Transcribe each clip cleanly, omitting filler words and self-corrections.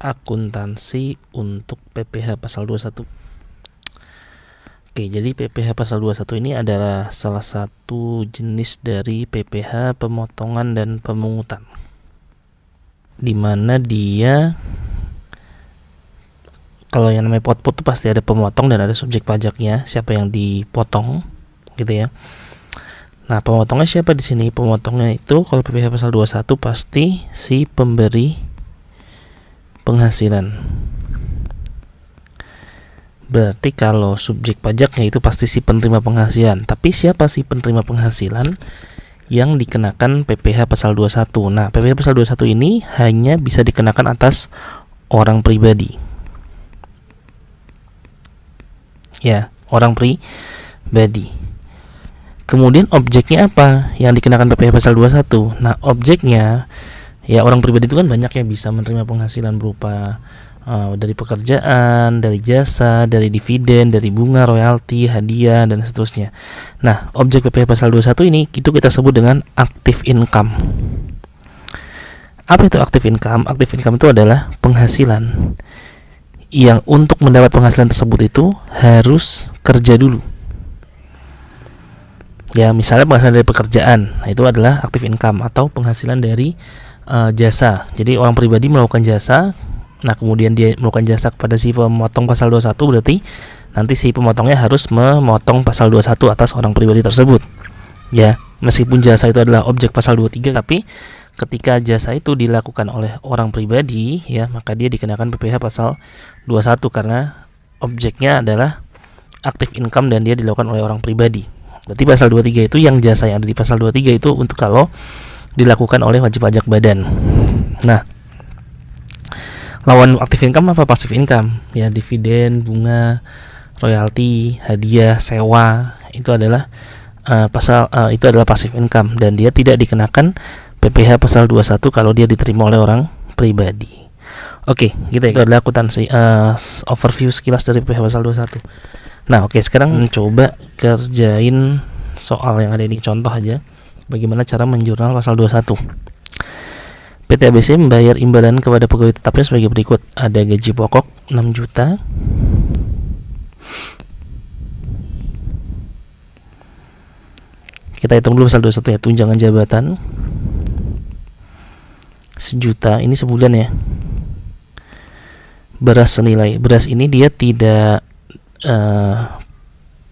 akuntansi untuk PPh pasal 21. Oke, jadi PPh pasal 21 ini adalah salah satu jenis dari PPh pemotongan dan pemungutan, di mana dia kalau yang namanya pot-pot itu pasti ada pemotong dan ada subjek pajaknya, siapa yang dipotong gitu ya. Nah, pemotongnya siapa di sini? Pemotongnya itu kalau PPh pasal 21 pasti si pemberi penghasilan. Berarti kalau subjek pajaknya itu pasti si penerima penghasilan. Tapi siapa si penerima penghasilan yang dikenakan PPh pasal 21? Nah, PPh pasal 21 ini hanya bisa dikenakan atas orang pribadi. Ya, orang pribadi. Kemudian objeknya apa yang dikenakan PPh pasal 21? Nah, objeknya ya orang pribadi itu kan banyak ya, bisa menerima penghasilan berupa dari pekerjaan, dari jasa, dari dividen, dari bunga, royalti, hadiah, dan seterusnya. Nah, objek PPh pasal 21 ini itu kita sebut dengan active income. Apa itu active income? Active income itu adalah penghasilan yang untuk mendapat penghasilan tersebut itu harus kerja dulu. Ya, misalnya penghasilan dari pekerjaan, nah itu adalah active income, atau penghasilan dari jasa. Jadi orang pribadi melakukan jasa, nah kemudian dia melakukan jasa kepada si pemotong pasal 21, berarti nanti si pemotongnya harus memotong pasal 21 atas orang pribadi tersebut. Ya, meskipun jasa itu adalah objek pasal 23, tapi ketika jasa itu dilakukan oleh orang pribadi, ya, maka dia dikenakan PPh pasal 21 karena objeknya adalah active income dan dia dilakukan oleh orang pribadi. Berarti pasal 23 itu, yang jasa yang ada di pasal 23 itu untuk kalau dilakukan oleh wajib pajak badan. Nah, lawan active income apa? Passive income, ya, dividen, bunga, royalti, hadiah, sewa, itu adalah itu adalah passive income dan dia tidak dikenakan PPh pasal 21 kalau dia diterima oleh orang pribadi. Oke, gitu ya. Itu adalah akuntansi, overview sekilas dari PPh pasal 21. Nah, oke, sekarang mencoba kerjain soal yang ada di contoh aja. Bagaimana cara menjurnal pasal 21. PT ABC membayar imbalan kepada pegawai tetapnya sebagai berikut. Ada gaji pokok 6 juta. Kita hitung dulu pasal 21 ya, tunjangan jabatan 1 juta, ini sebulan ya. Beras senilai, beras ini dia tidak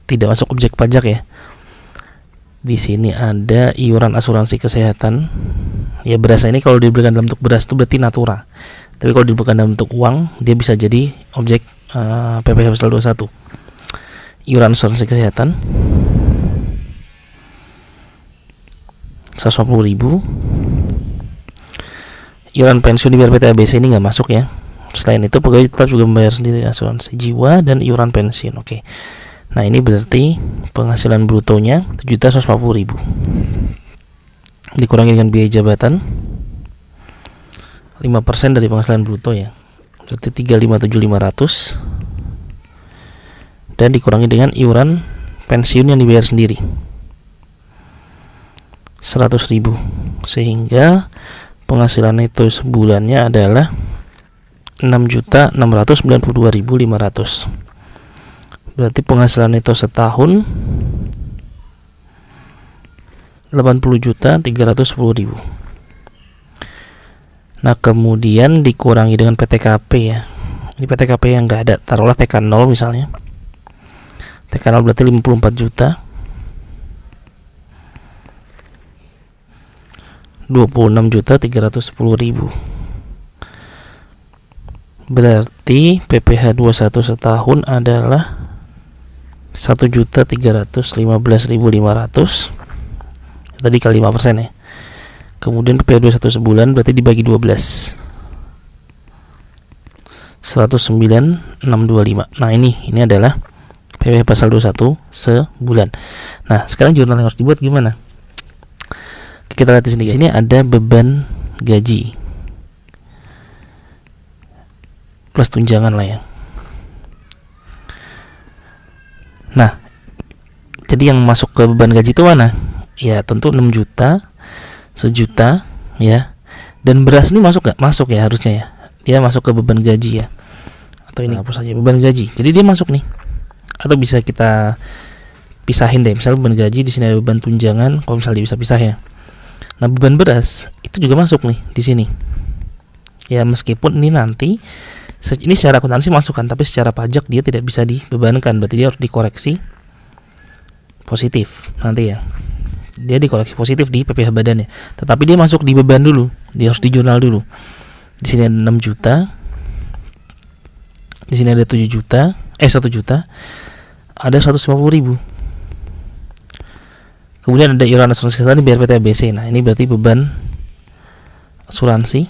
masuk objek pajak ya. Di sini ada iuran asuransi kesehatan. Ya, beras ini kalau diberikan dalam bentuk beras itu berarti natura. Tapi kalau diberikan dalam bentuk uang, dia bisa jadi objek PPh pasal 21. Iuran asuransi kesehatan 150.000. Iuran pensiun di PT ABC ini nggak masuk ya. Selain itu, pegawai tetap juga membayar sendiri asuransi jiwa dan iuran pensiun. Oke. Nah, ini berarti penghasilan brutonya 7.140.000 dikurangi dengan biaya jabatan 5% dari penghasilan bruto ya, berarti 357.500, dan dikurangi dengan iuran pensiun yang dibayar sendiri 100.000, sehingga penghasilan itu sebulannya adalah 6.692.500. Berarti penghasilan itu setahun 80.310.000. Nah, kemudian dikurangi dengan PTKP ya. Ini PTKP yang enggak ada, taruhlah TK 0 misalnya. TK 0 berarti 54 juta. 26.310.000. Berarti PPh 21 setahun adalah 1.315.500. Tadi kali 5% ya. Kemudian PPh 21 sebulan berarti dibagi 12. 109.625. Nah, ini adalah PPh pasal 21 sebulan. Nah, sekarang jurnal yang harus dibuat gimana? Kita lihat di sini. Di sini ada beban gaji plus tunjangan lah ya. Nah, jadi yang masuk ke beban gaji itu mana? Ya, tentu 6 juta, 1 juta ya. Dan beras ini masuk gak? Masuk ya harusnya ya. dia masuk ke beban gaji ya, atau ini hapus saja beban gaji. Jadi dia masuk nih, atau bisa kita pisahin deh, misalnya beban gaji di sini ada beban tunjangan, kalau misalnya dia bisa pisah ya. Nah beban beras itu juga masuk nih di sini ya, meskipun ini nanti ini secara akuntansi masukkan, tapi secara pajak dia tidak bisa dibebankan, berarti dia harus dikoreksi positif nanti ya, dia dikoreksi positif di PPh badannya, tetapi dia masuk di beban dulu, dia harus di jurnal dulu. Di sini ada 6 juta, di sini ada 7 juta, 1 juta, ada 150.000. Kemudian ada iuran asuransi kesehatan di PT ABC. Nah ini berarti beban asuransi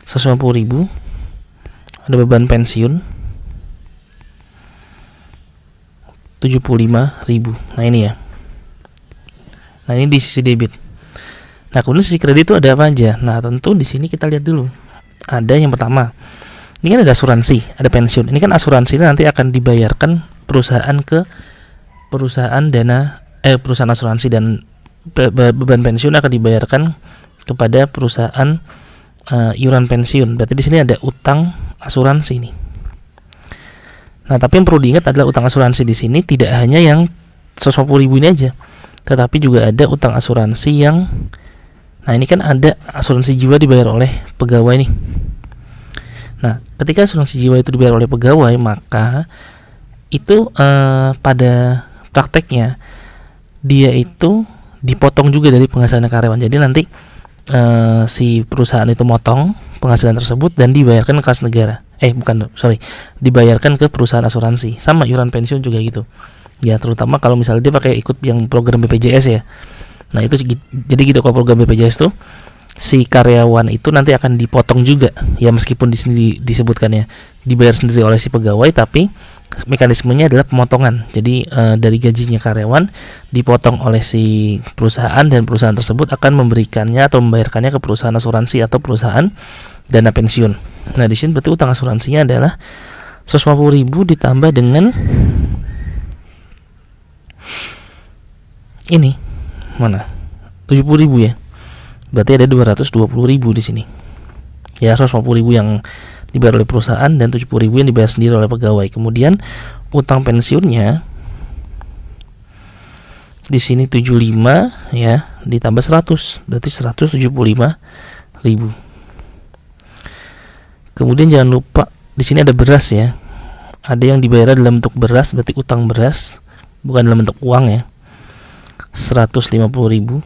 150.000. Ada beban pensiun 75.000. Nah ini ya. Nah ini di sisi debit. Nah kemudian sisi kredit itu ada apa aja? Nah tentu di sini kita lihat dulu. Ada yang pertama, ini kan ada asuransi, ada pensiun. Ini kan asuransi ini nanti akan dibayarkan perusahaan ke perusahaan perusahaan asuransi, dan beban pensiun akan dibayarkan kepada perusahaan iuran pensiun. Berarti di sini ada utang asuransi nih. Nah, tapi yang perlu diingat adalah utang asuransi di sini tidak hanya yang 150.000 ini aja, tetapi juga ada utang asuransi yang, nah ini kan ada asuransi jiwa dibayar oleh pegawai nih. Nah, ketika asuransi jiwa itu dibayar oleh pegawai, maka itu pada prakteknya dia itu dipotong juga dari penghasilan karyawan. Jadi nanti si perusahaan itu motong penghasilan tersebut dan dibayarkan ke kas negara. Dibayarkan ke perusahaan asuransi. Sama iuran pensiun juga gitu. Ya, terutama kalau misalnya dia pakai ikut yang program BPJS ya. Nah, itu jadi gitu, kalau program BPJS tuh si karyawan itu nanti akan dipotong juga. Ya, meskipun di sini disebutkan ya dibayar sendiri oleh si pegawai, tapi mekanismenya adalah pemotongan. Jadi dari gajinya karyawan dipotong oleh si perusahaan, dan perusahaan tersebut akan memberikannya atau membayarkannya ke perusahaan asuransi atau perusahaan dana pensiun. Nah di sini berarti utang asuransinya adalah 150.000 ditambah dengan ini mana 70.000 ya. Berarti ada 220.000 di sini. Ya 150.000 yang dibayar oleh perusahaan dan 70.000 yang dibayar sendiri oleh pegawai. Kemudian utang pensiunnya di sini 75 ya, ditambah 100, berarti 175.000. Kemudian jangan lupa di sini ada beras ya. Ada yang dibayar dalam bentuk beras, berarti utang beras, bukan dalam bentuk uang ya. 150.000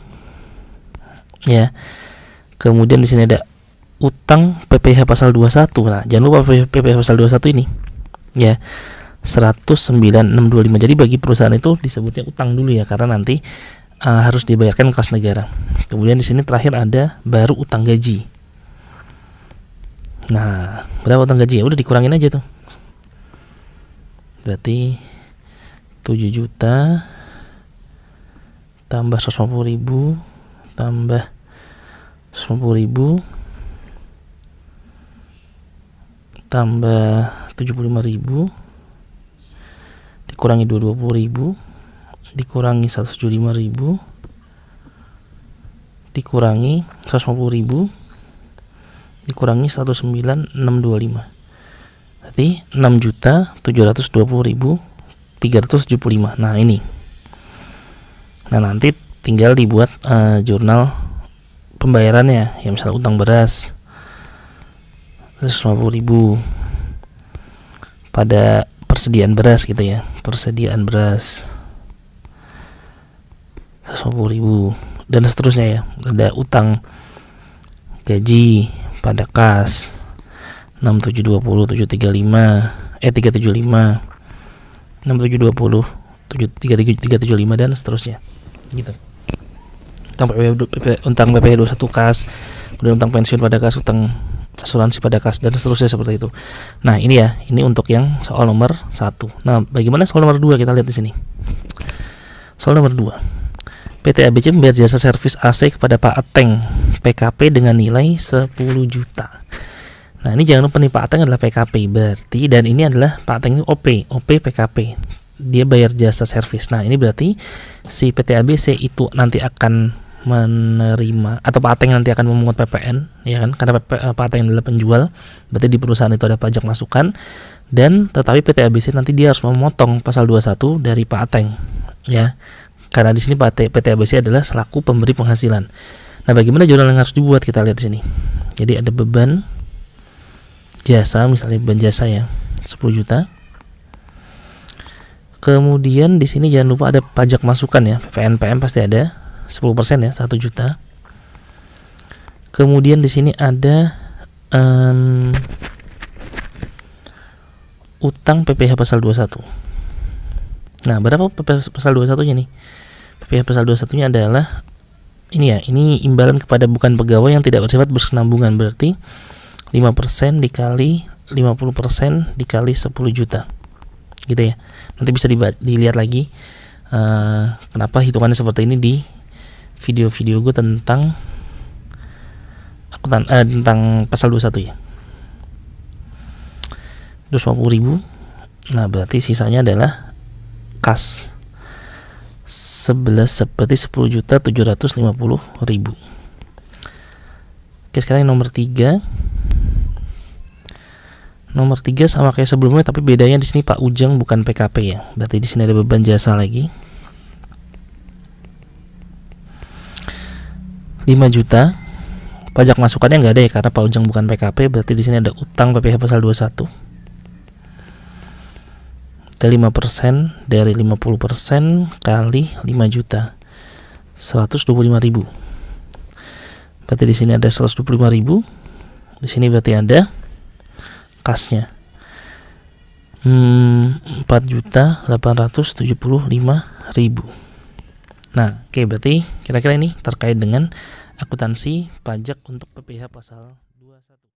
ya. Kemudian di sini ada utang PPh pasal 21. Nah, jangan lupa PPh pasal 21 ini. Ya. 109.625. Jadi bagi perusahaan itu disebutnya utang dulu ya, karena nanti harus dibayarkan ke kas negara. Kemudian di sini terakhir ada baru utang gaji. Nah, berapa utang gaji? Ya udah dikurangin aja tuh. Berarti 7 juta tambah 150.000 tambah 150.000 tambah 75.000 dikurangi 220.000 dikurangi 175.000 dikurangi 150.000 dikurangi 109.625, berarti 6.720.375. Nah ini, nah nanti tinggal dibuat jurnal pembayarannya ya, misalnya utang beras 150.000 pada persediaan beras gitu ya, persediaan beras 150.000 dan seterusnya ya. Ada utang gaji pada kas 6720 735 375 6720 375 dan seterusnya gitu. Utang PPh 21 kas, kemudian utang pensiun pada kas, utang asuransi pada kas, dan seterusnya seperti itu. Nah ini ya, ini untuk yang soal nomor 1. Nah bagaimana soal nomor 2? Kita lihat di sini. Soal nomor 2. PT ABC membayar jasa servis AC kepada Pak Ateng PKP dengan nilai 10 juta. Nah ini jangan lupa nih, Pak Ateng adalah PKP berarti, dan ini adalah Pak Ateng OP PKP. Dia bayar jasa servis. Nah ini berarti si PT ABC itu nanti akan menerima, atau Pak Ateng nanti akan memungut PPN, ya kan, karena Pak Ateng adalah penjual, berarti di perusahaan itu ada pajak masukan. Dan tetapi PT ABC nanti dia harus memotong pasal 21 dari Pak Ateng, ya, karena di sini PT ABC adalah selaku pemberi penghasilan. Nah, bagaimana jurnal yang harus dibuat, kita lihat di sini. Jadi ada beban jasa, misalnya beban jasa ya 10 juta. Kemudian di sini jangan lupa ada pajak masukan ya, PPN pasti ada 10% ya, 1 juta. Kemudian di sini ada utang PPh pasal 21. Nah, berapa PPh pasal 21-nya nih? PPh pasal 21-nya adalah ini ya, ini imbalan kepada bukan pegawai yang tidak bersifat berkesinambungan, berarti 5% dikali 50% dikali 10 juta. Gitu ya. Nanti bisa dilihat lagi kenapa hitungannya seperti ini di video-video gue tentang tentang pasal 21 ya. 250.000. Nah, berarti sisanya adalah kas 11 seperti 10.750.000. Oke, sekarang yang nomor 3. Nomor 3 sama kayak sebelumnya, tapi bedanya di sini Pak Ujang bukan PKP ya. Berarti di sini ada beban jasa lagi. 5 juta. Pajak masukannya nggak ada ya karena Pak Ujang bukan PKP, berarti di sini ada utang PPh pasal 21. 5% dari 50% kali 5 juta 125.000. Berarti di sini ada 125.000. Di sini berarti ada kasnya 4.875.000. Nah, oke, berarti kira-kira ini terkait dengan akuntansi pajak untuk PPh pasal 21.